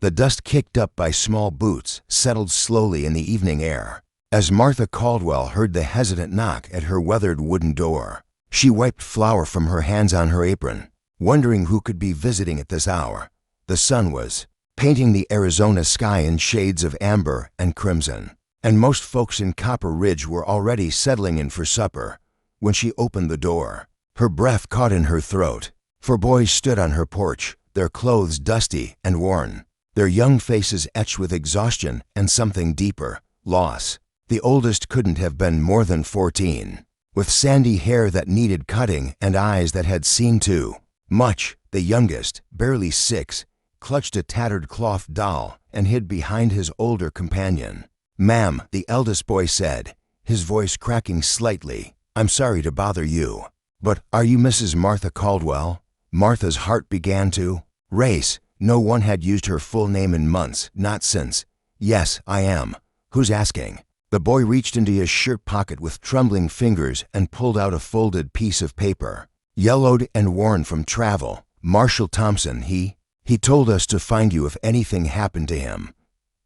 The dust kicked up by small boots settled slowly in the evening air. As Martha Caldwell heard the hesitant knock at her weathered wooden door, she wiped flour from her hands on her apron, wondering who could be visiting at this hour. The sun was painting the Arizona sky in shades of amber and crimson, and most folks in Copper Ridge were already settling in for supper when she opened the door. Her breath caught in her throat. 4 boys stood on her porch, their clothes dusty and worn, their young faces etched with exhaustion and something deeper, loss. The oldest couldn't have been more than 14, with sandy hair that needed cutting and eyes that had seen too much. The youngest, barely 6, clutched a tattered cloth doll and hid behind his older companion. "Ma'am," the eldest boy said, his voice cracking slightly, "I'm sorry to bother you, but are you Mrs. Martha Caldwell?" Martha's heart began to race. No one had used her full name in months, not since. "Yes, I am. Who's asking?" The boy reached into his shirt pocket with trembling fingers and pulled out a folded piece of paper. "Yellowed and worn from travel. Marshal Thompson, he told us to find you if anything happened to him.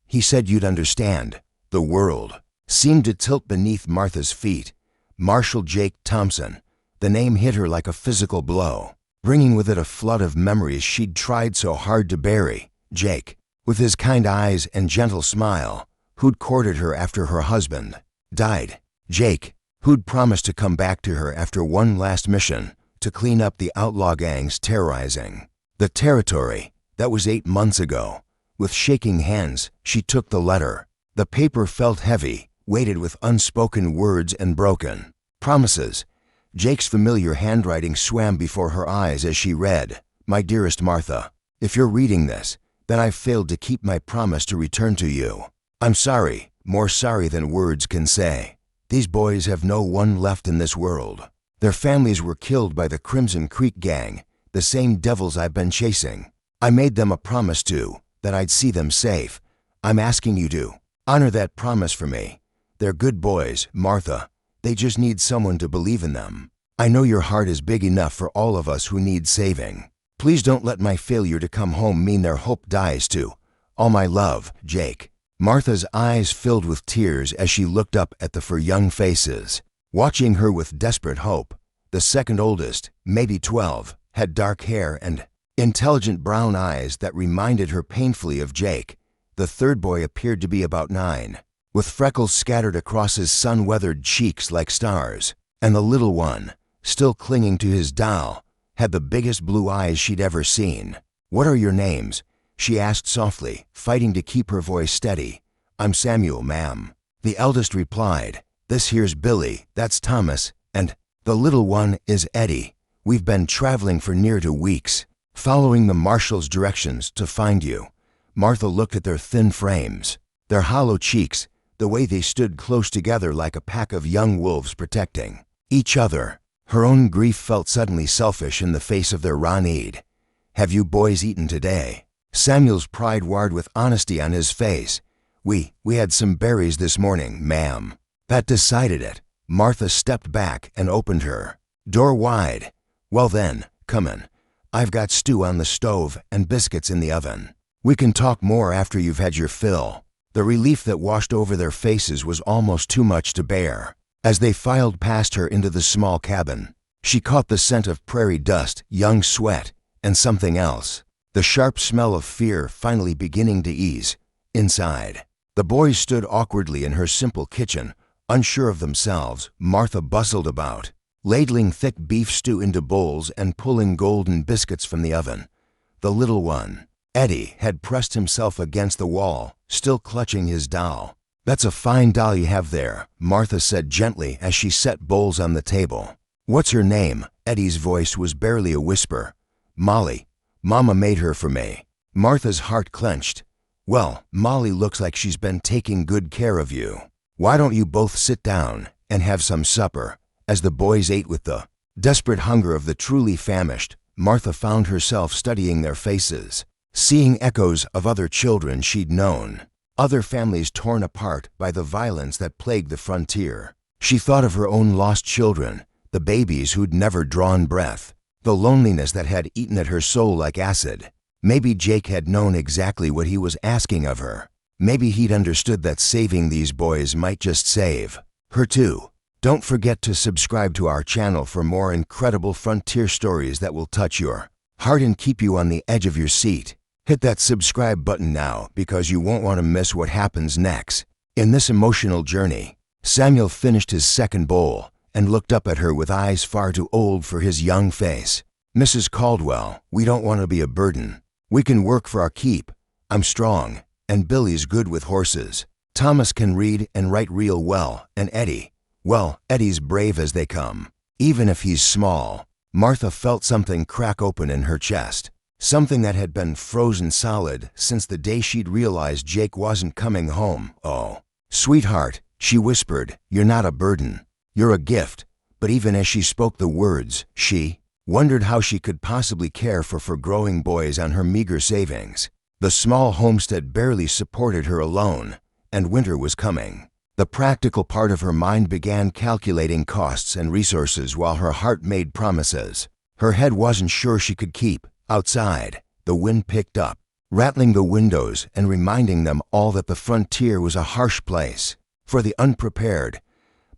He said you'd understand." The world seemed to tilt beneath Martha's feet. Marshal Jake Thompson. The name hit her like a physical blow, bringing with it a flood of memories she'd tried so hard to bury. Jake, with his kind eyes and gentle smile, who'd courted her after her husband died. Jake, who'd promised to come back to her after one last mission to clean up the outlaw gangs terrorizing the territory. That was 8 months ago. With shaking hands, she took the letter. The paper felt heavy, weighted with unspoken words and broken promises. Jake's familiar handwriting swam before her eyes as she read, "My dearest Martha, if you're reading this, then I've failed to keep my promise to return to you. I'm sorry, more sorry than words can say. These boys have no one left in this world. Their families were killed by the Crimson Creek Gang, the same devils I've been chasing. I made them a promise that I'd see them safe. I'm asking you to honor that promise for me. They're good boys, Martha. They just need someone to believe in them. I know your heart is big enough for all of us who need saving. Please don't let my failure to come home mean their hope dies too. All my love, Jake." Martha's eyes filled with tears as she looked up at the 4 young faces, watching her with desperate hope. The second oldest, maybe 12, had dark hair and intelligent brown eyes that reminded her painfully of Jake. The third boy appeared to be about 9, with freckles scattered across his sun-weathered cheeks like stars. And the little one, still clinging to his doll, had the biggest blue eyes she'd ever seen. "What are your names?" she asked softly, fighting to keep her voice steady. "I'm Samuel, ma'am." The eldest replied, "This here's Billy, that's Thomas, and the little one is Eddie. We've been traveling for near 2 weeks, following the marshal's directions to find you." Martha looked at their thin frames, their hollow cheeks, the way they stood close together like a pack of young wolves protecting each other. Her own grief felt suddenly selfish in the face of their raw need. "Have you boys eaten today?" Samuel's pride warred with honesty on his face. We had some berries this morning, ma'am." That decided it. Martha stepped back and opened her door wide. "Well then, come in. I've got stew on the stove and biscuits in the oven. We can talk more after you've had your fill." The relief that washed over their faces was almost too much to bear. As they filed past her into the small cabin, she caught the scent of prairie dust, young sweat, and something else. The sharp smell of fear finally beginning to ease inside. The boys stood awkwardly in her simple kitchen, unsure of themselves. Martha bustled about, ladling thick beef stew into bowls and pulling golden biscuits from the oven. The little one, Eddie, had pressed himself against the wall, still clutching his doll. "That's a fine doll you have there," Martha said gently as she set bowls on the table. "What's her name?" Eddie's voice was barely a whisper. "Molly. Mama made her for me." Martha's heart clenched. "Well, Molly looks like she's been taking good care of you. Why don't you both sit down and have some supper?" As the boys ate with the desperate hunger of the truly famished, Martha found herself studying their faces, seeing echoes of other children she'd known, other families torn apart by the violence that plagued the frontier. She thought of her own lost children, the babies who'd never drawn breath, the loneliness that had eaten at her soul like acid. Maybe Jake had known exactly what he was asking of her. Maybe he'd understood that saving these boys might just save her too. Don't forget to subscribe to our channel for more incredible frontier stories that will touch your heart and keep you on the edge of your seat. Hit that subscribe button now because you won't want to miss what happens next. In this emotional journey, Samuel finished his second bowl and looked up at her with eyes far too old for his young face. "Mrs. Caldwell, we don't want to be a burden. We can work for our keep. I'm strong, and Billy's good with horses. Thomas can read and write real well, and Eddie, well, Eddie's brave as they come, even if he's small." Martha felt something crack open in her chest, something that had been frozen solid since the day she'd realized Jake wasn't coming home. "Oh, sweetheart," she whispered, "you're not a burden. You're a gift." But even as she spoke the words, she wondered how she could possibly care for growing boys on her meager savings. The small homestead barely supported her alone, and winter was coming. The practical part of her mind began calculating costs and resources while her heart made promises her head wasn't sure she could keep. Outside, the wind picked up, rattling the windows and reminding them all that the frontier was a harsh place for the unprepared.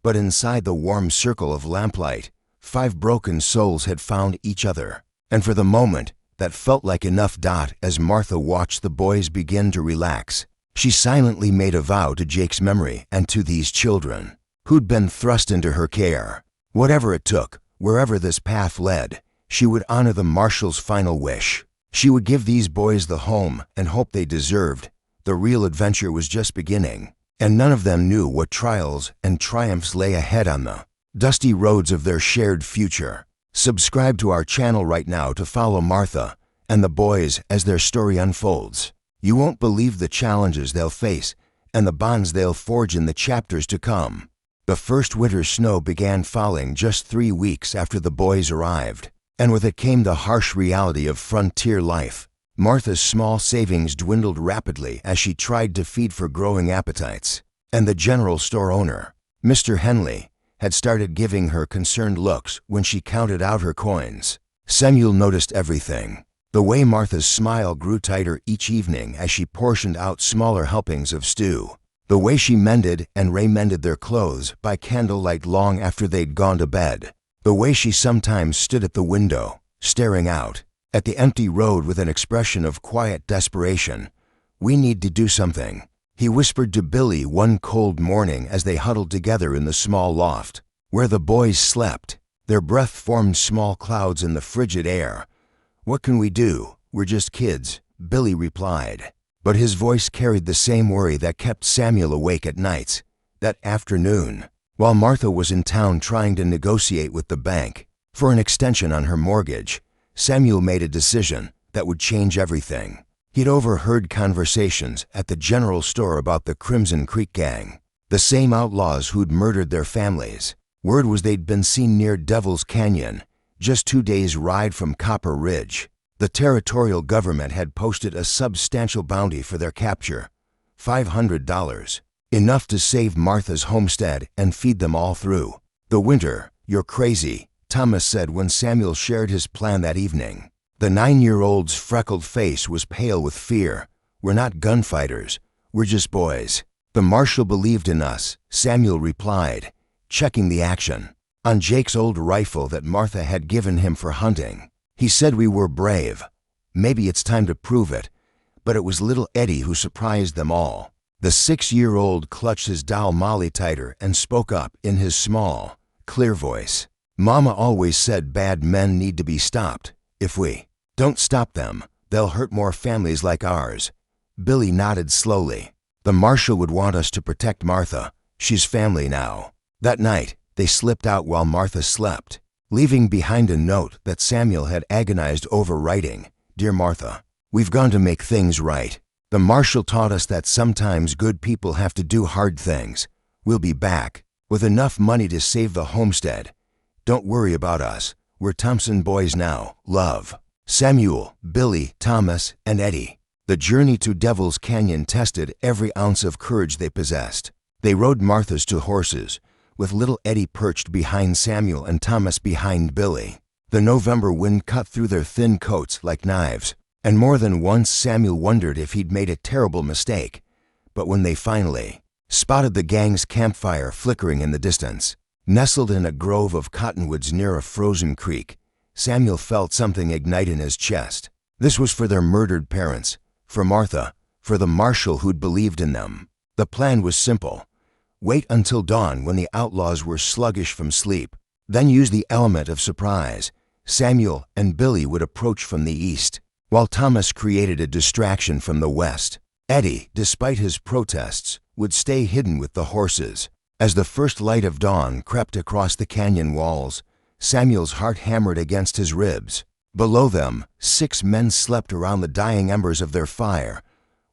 But inside the warm circle of lamplight, 5 broken souls had found each other, and for the moment, that felt like enough. As Martha watched the boys begin to relax, she silently made a vow to Jake's memory and to these children who'd been thrust into her care. Whatever it took, wherever this path led, she would honor the marshal's final wish. She would give these boys the home and hope they deserved. The real adventure was just beginning, and none of them knew what trials and triumphs lay ahead on the dusty roads of their shared future. Subscribe to our channel right now to follow Martha and the boys as their story unfolds. You won't believe the challenges they'll face and the bonds they'll forge in the chapters to come. The first winter snow began falling just 3 weeks after the boys arrived, and with it came the harsh reality of frontier life. Martha's small savings dwindled rapidly as she tried to feed for growing appetites, and the general store owner, Mr. Henley, had started giving her concerned looks when she counted out her coins. Samuel noticed everything. The way Martha's smile grew tighter each evening as she portioned out smaller helpings of stew. The way she mended and remended their clothes by candlelight long after they'd gone to bed. The way she sometimes stood at the window, staring out at the empty road with an expression of quiet desperation. "We need to do something," he whispered to Billy one cold morning as they huddled together in the small loft where the boys slept. Their breath formed small clouds in the frigid air. "What can we do? We're just kids," Billy replied. But his voice carried the same worry that kept Samuel awake at nights. That afternoon, while Martha was in town trying to negotiate with the bank for an extension on her mortgage, Samuel made a decision that would change everything. He'd overheard conversations at the general store about the Crimson Creek Gang, the same outlaws who'd murdered their families. Word was they'd been seen near Devil's Canyon, just 2 days' ride from Copper Ridge. The territorial government had posted a substantial bounty for their capture, $500, enough to save Martha's homestead and feed them all through the winter. "You're crazy," Thomas said when Samuel shared his plan that evening. The 9-year-old's freckled face was pale with fear. "We're not gunfighters. We're just boys." "The marshal believed in us," Samuel replied, checking the action on Jake's old rifle that Martha had given him for hunting. "He said we were brave. Maybe it's time to prove it." But it was little Eddie who surprised them all. The 6-year-old clutched his doll Molly tighter and spoke up in his small, clear voice. "Mama always said bad men need to be stopped. If we don't stop them, they'll hurt more families like ours." Billy nodded slowly. "The marshal would want us to protect Martha. She's family now." That night, they slipped out while Martha slept, leaving behind a note that Samuel had agonized over writing. "Dear Martha, we've gone to make things right. The marshal taught us that sometimes good people have to do hard things. We'll be back with enough money to save the homestead. Don't worry about us. We're Thompson boys now. Love. Samuel, Billy, Thomas, and Eddie." The journey to Devil's Canyon tested every ounce of courage they possessed. They rode Martha's to horses, with little Eddie perched behind Samuel and Thomas behind Billy. The November wind cut through their thin coats like knives. And more than once Samuel wondered if he'd made a terrible mistake. But when they finally spotted the gang's campfire flickering in the distance, nestled in a grove of cottonwoods near a frozen creek, Samuel felt something ignite in his chest. This was for their murdered parents, for Martha, for the marshal who'd believed in them. The plan was simple. Wait until dawn when the outlaws were sluggish from sleep, then use the element of surprise. Samuel and Billy would approach from the east, while Thomas created a distraction from the west. Eddie, despite his protests, would stay hidden with the horses. As the first light of dawn crept across the canyon walls, Samuel's heart hammered against his ribs. Below them, 6 men slept around the dying embers of their fire.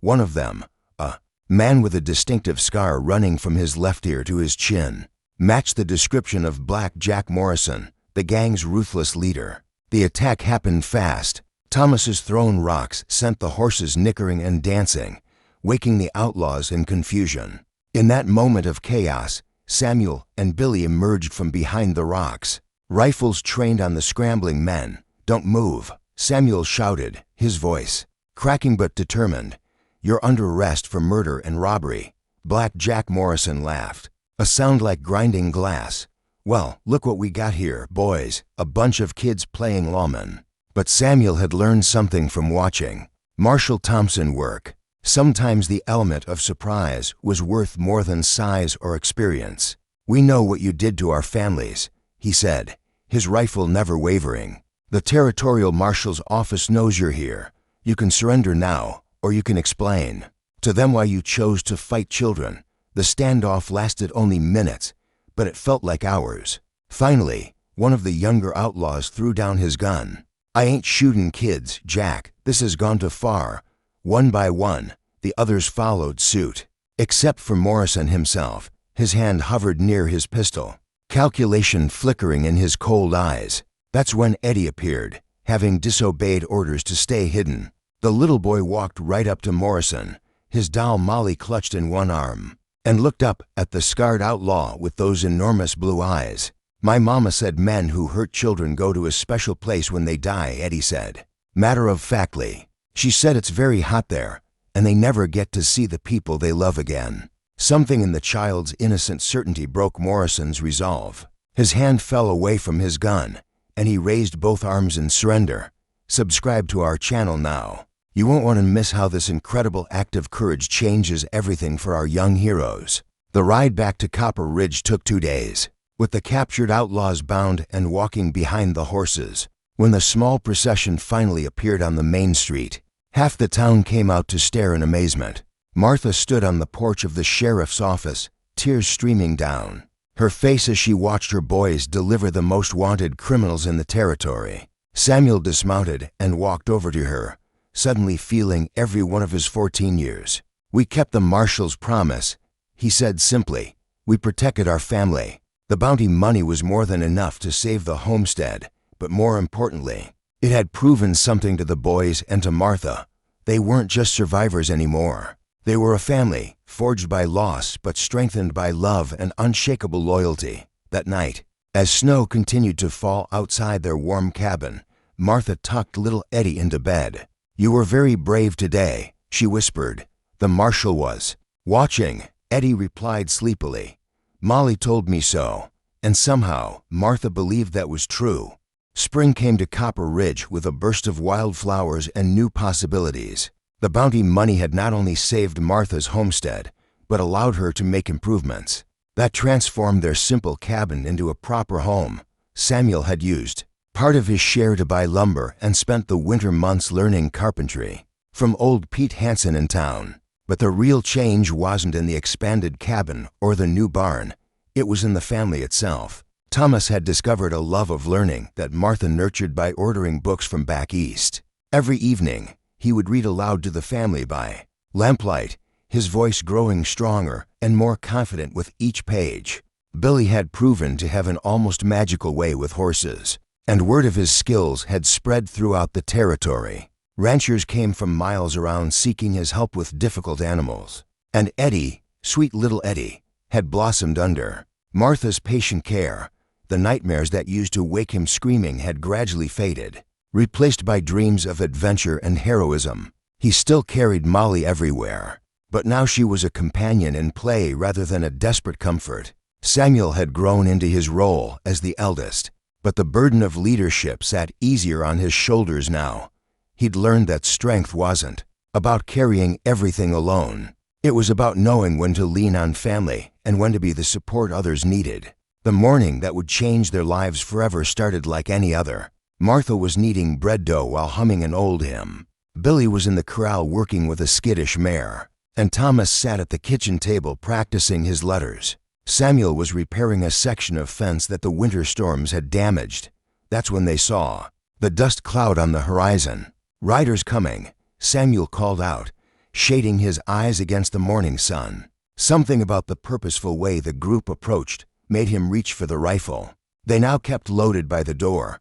One of them, a man with a distinctive scar running from his left ear to his chin, matched the description of Black Jack Morrison, the gang's ruthless leader. The attack happened fast. Thomas's thrown rocks sent the horses nickering and dancing, waking the outlaws in confusion. In that moment of chaos, Samuel and Billy emerged from behind the rocks, rifles trained on the scrambling men. "Don't move," Samuel shouted, his voice cracking but determined. "You're under arrest for murder and robbery." Black Jack Morrison laughed, a sound like grinding glass. "Well, look what we got here, boys, a bunch of kids playing lawman." But Samuel had learned something from watching Marshal Thompson work. Sometimes the element of surprise was worth more than size or experience. "We know what you did to our families," he said, his rifle never wavering. "The territorial marshal's office knows you're here. You can surrender now, or you can explain to them why you chose to fight children." The standoff lasted only minutes, but it felt like hours. Finally, one of the younger outlaws threw down his gun. "I ain't shooting kids, Jack. This has gone too far." One by one, the others followed suit. Except for Morrison himself, his hand hovered near his pistol, calculation flickering in his cold eyes. That's when Eddie appeared, having disobeyed orders to stay hidden. The little boy walked right up to Morrison, his doll Molly clutched in one arm, and looked up at the scarred outlaw with those enormous blue eyes. "My mama said men who hurt children go to a special place when they die," Eddie said, matter-of-factly. "She said it's very hot there, and they never get to see the people they love again." Something in the child's innocent certainty broke Morrison's resolve. His hand fell away from his gun, and he raised both arms in surrender. Subscribe to our channel now. You won't want to miss how this incredible act of courage changes everything for our young heroes. The ride back to Copper Ridge took 2 days, with the captured outlaws bound and walking behind the horses. When the small procession finally appeared on the main street, half the town came out to stare in amazement. Martha stood on the porch of the sheriff's office, tears streaming down her face as she watched her boys deliver the most wanted criminals in the territory. Samuel dismounted and walked over to her, suddenly feeling every one of his 14 years. "We kept the marshal's promise," he said simply. "We protected our family." The bounty money was more than enough to save the homestead, but more importantly, it had proven something to the boys and to Martha. They weren't just survivors anymore. They were a family, forged by loss but strengthened by love and unshakable loyalty. That night, as snow continued to fall outside their warm cabin, Martha tucked little Eddie into bed. "You were very brave today," she whispered. "The marshal was watching," Eddie replied sleepily. "Molly told me so." And somehow, Martha believed that was true. Spring came to Copper Ridge with a burst of wildflowers and new possibilities. The bounty money had not only saved Martha's homestead, but allowed her to make improvements that transformed their simple cabin into a proper home. Samuel had used part of his share to buy lumber and spent the winter months learning carpentry from old Pete Hansen in town. But the real change wasn't in the expanded cabin or the new barn. It was in the family itself. Thomas had discovered a love of learning that Martha nurtured by ordering books from back east. Every evening, he would read aloud to the family by lamplight, his voice growing stronger and more confident with each page. Billy had proven to have an almost magical way with horses, and word of his skills had spread throughout the territory. Ranchers came from miles around seeking his help with difficult animals. And Eddie, sweet little Eddie, had blossomed under Martha's patient care. The nightmares that used to wake him screaming had gradually faded. replaced by dreams of adventure and heroism. He still carried Molly everywhere, but now she was a companion in play rather than a desperate comfort. Samuel had grown into his role as the eldest, but the burden of leadership sat easier on his shoulders now. He'd learned that strength wasn't about carrying everything alone. It was about knowing when to lean on family and when to be the support others needed. The morning that would change their lives forever started like any other. Martha was kneading bread dough while humming an old hymn. Billy was in the corral working with a skittish mare, and Thomas sat at the kitchen table practicing his letters. Samuel was repairing a section of fence that the winter storms had damaged. That's when they saw the dust cloud on the horizon. "Riders coming," Samuel called out, shading his eyes against the morning sun. Something about the purposeful way the group approached made him reach for the rifle. They now kept loaded by the door,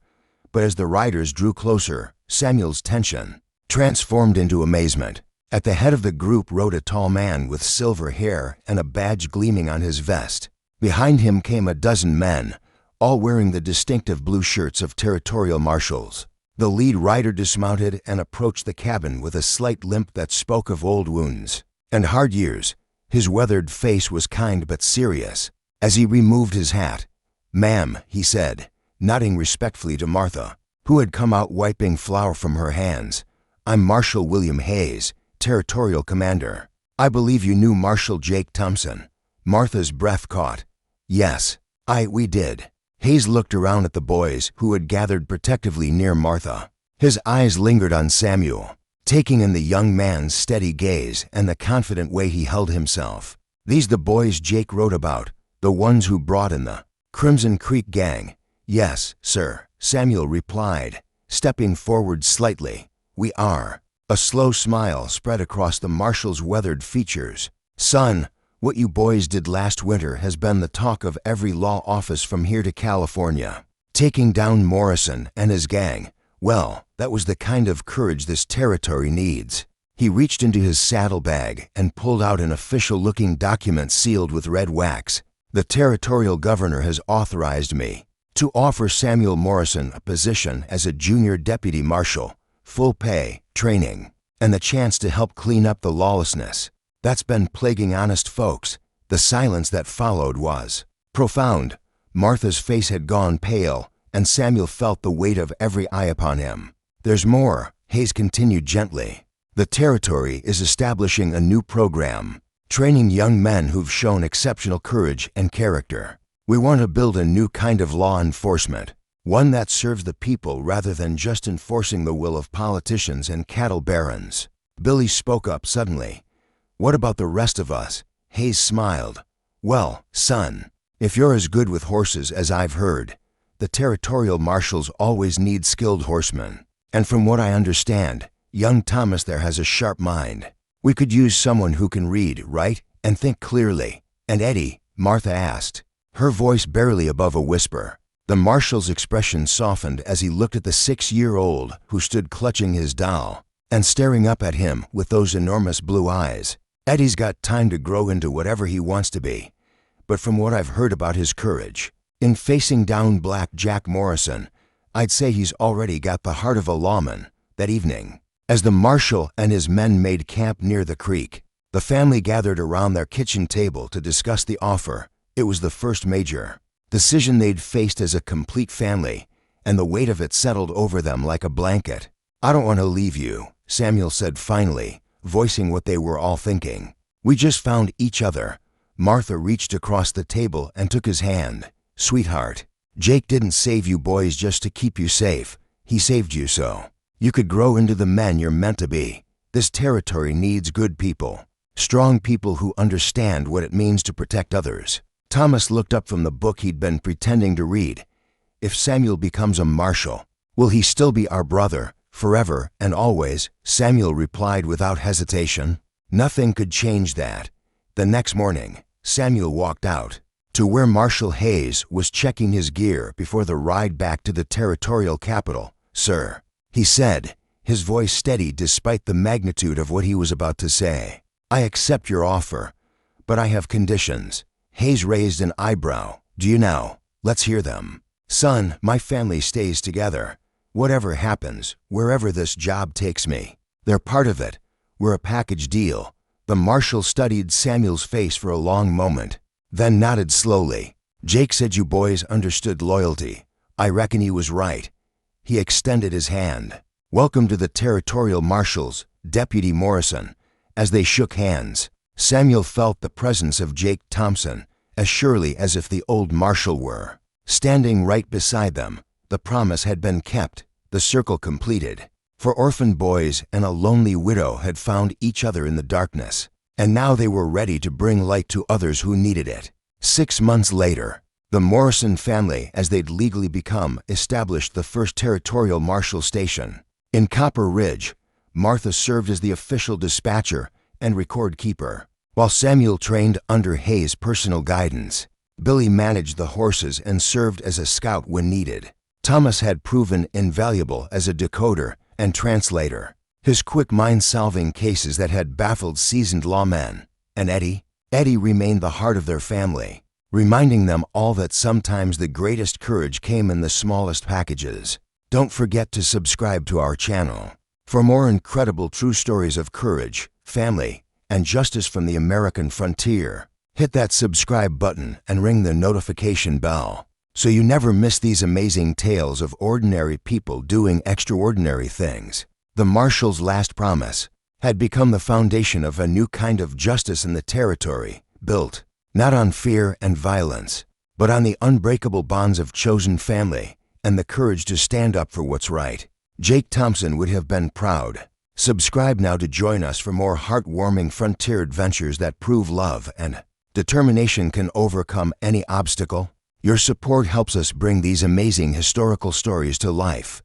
but as the riders drew closer, Samuel's tension transformed into amazement. At the head of the group rode a tall man with silver hair and a badge gleaming on his vest. Behind him came a dozen men, all wearing the distinctive blue shirts of territorial marshals. The lead rider dismounted and approached the cabin with a slight limp that spoke of old wounds and hard years. His weathered face was kind but serious. As he removed his hat, "Ma'am," he said, nodding respectfully to Martha, who had come out wiping flour from her hands, "I'm Marshal William Hayes, Territorial Commander. I believe you knew Marshal Jake Thompson." Martha's breath caught. "Yes, we did." Hayes looked around at the boys who had gathered protectively near Martha. His eyes lingered on Samuel, taking in the young man's steady gaze and the confident way he held himself. "These the boys Jake wrote about, the ones who brought in the Crimson Creek gang?" "Yes, sir," Samuel replied, stepping forward slightly. "We are." A slow smile spread across the marshal's weathered features. "Son, what you boys did last winter has been the talk of every law office from here to California. Taking down Morrison and his gang, well, that was the kind of courage this territory needs." He reached into his saddlebag and pulled out an official-looking document sealed with red wax. "The territorial governor has authorized me to offer Samuel Morrison a position as a junior deputy marshal, full pay, training, and the chance to help clean up the lawlessness that's been plaguing honest folks." The silence that followed was profound. Martha's face had gone pale, and Samuel felt the weight of every eye upon him. "There's more," Hayes continued gently. "The territory is establishing a new program, training young men who've shown exceptional courage and character. We want to build a new kind of law enforcement, one that serves the people rather than just enforcing the will of politicians and cattle barons." Billy spoke up suddenly. "What about the rest of us?" Hayes smiled. "Well, son, if you're as good with horses as I've heard, the territorial marshals always need skilled horsemen. And from what I understand, young Thomas there has a sharp mind. We could use someone who can read, write, and think clearly." "And Eddie?" Martha asked, her voice barely above a whisper. The marshal's expression softened as he looked at the 6-year-old who stood clutching his doll and staring up at him with those enormous blue eyes. "Eddie's got time to grow into whatever he wants to be, but from what I've heard about his courage in facing down Black Jack Morrison, I'd say he's already got the heart of a lawman." That evening, as the marshal and his men made camp near the creek, the family gathered around their kitchen table to discuss the offer. It was the first major decision they'd faced as a complete family, and the weight of it settled over them like a blanket. "I don't want to leave you," Samuel said finally, voicing what they were all thinking. "We just found each other." Martha reached across the table and took his hand. "Sweetheart, Jake didn't save you boys just to keep you safe. He saved you so you could grow into the men you're meant to be. This territory needs good people, strong people who understand what it means to protect others." Thomas looked up from the book he'd been pretending to read. "If Samuel becomes a marshal, will he still be our brother, forever and always?" Samuel replied without hesitation. Nothing could change that. The next morning, Samuel walked out to where Marshal Hayes was checking his gear before the ride back to the territorial capital. "Sir," he said, his voice steady despite the magnitude of what he was about to say, "I accept your offer, but I have conditions." Hayes raised an eyebrow. "Do you now? Let's hear them." "Son, my family stays together. Whatever happens, wherever this job takes me, they're part of it. We're a package deal." The marshal studied Samuel's face for a long moment, then nodded slowly. "Jake said you boys understood loyalty. I reckon he was right." He extended his hand. "Welcome to the Territorial Marshals, Deputy Morrison." As they shook hands, Samuel felt the presence of Jake Thompson, as surely as if the old marshal were standing right beside them. The promise had been kept, the circle completed. For orphaned boys and a lonely widow had found each other in the darkness, and now they were ready to bring light to others who needed it. 6 months later, the Morrison family, as they'd legally become, established the first territorial marshal station. In Copper Ridge, Martha served as the official dispatcher and record keeper, while Samuel trained under Hayes' personal guidance. Billy managed the horses and served as a scout when needed. Thomas had proven invaluable as a decoder and translator, his quick mind solving cases that had baffled seasoned lawmen. And Eddie remained the heart of their family, reminding them all that sometimes the greatest courage came in the smallest packages. Don't forget to subscribe to our channel for more incredible true stories of courage, family, and justice from the American frontier. Hit that subscribe button and ring the notification bell so you never miss these amazing tales of ordinary people doing extraordinary things. The Marshal's last promise had become the foundation of a new kind of justice in the territory, built not on fear and violence, but on the unbreakable bonds of chosen family and the courage to stand up for what's right. Jake Thompson would have been proud. Subscribe now to join us for more heartwarming frontier adventures that prove love and determination can overcome any obstacle. Your support helps us bring these amazing historical stories to life.